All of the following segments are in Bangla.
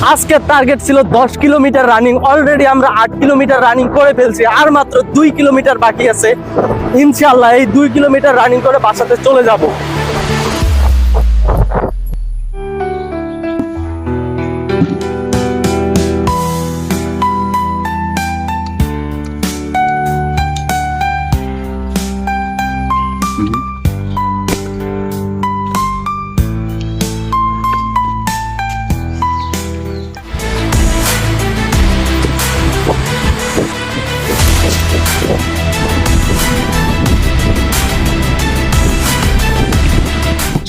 আজকের টার্গেট ছিল 10 কিলোমিটার রানিং, অলরেডি আমরা 8 কিলোমিটার রানিং করে ফেলছি, আর মাত্র 2 কিলোমিটার বাকি আছে। ইনশাআল্লাহ এই 2 কিলোমিটার রানিং করে বাসাতে চলে যাব।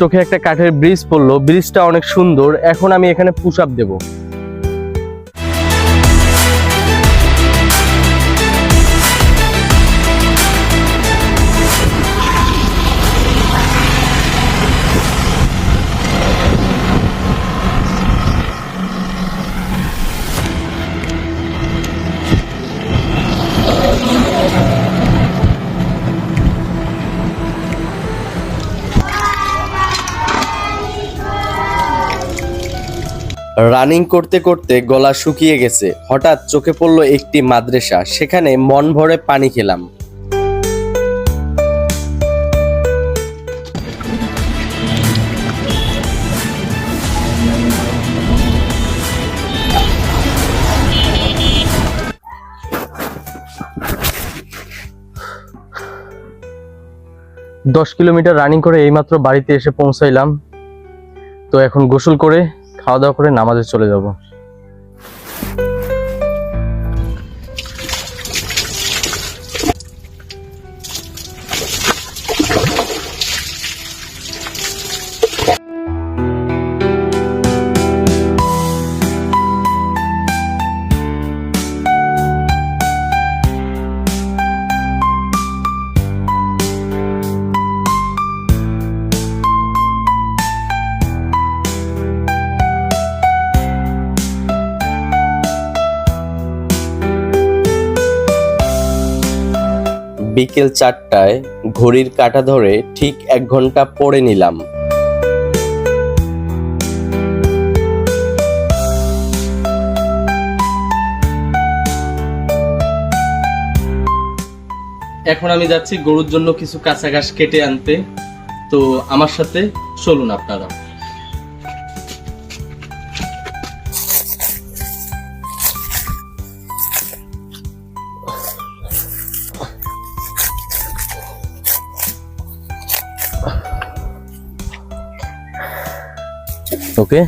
চোখে একটা কাঠের ব্রিজ পড়লো, ব্রিজটা অনেক সুন্দর। এখন আমি এখানে পুশ আপ দেবো। রানিং করতে করতে গলা শুকিয়ে গেছে। হঠাৎ চোখে পড়লো একটি মাদ্রাসা, সেখানে মন ভরে পানি খেলাম। দশ কিলোমিটার রানিং করে এইমাত্র বাড়িতে এসে পৌঁছাইলাম। তো এখন গোসল করে খাওয়া দাওয়া করে নামাজে চলে যাব। বিকেল 4টায় ঘড়ির কাঁটা ধরে ঠিক 1 ঘন্টা পরে নিলাম। এখন আমি যাচ্ছি গরুর জন্য কিছু কাঁচা ঘাস কেটে আনতে। তো আমার সাথে চলুন আপনারা। ওকে।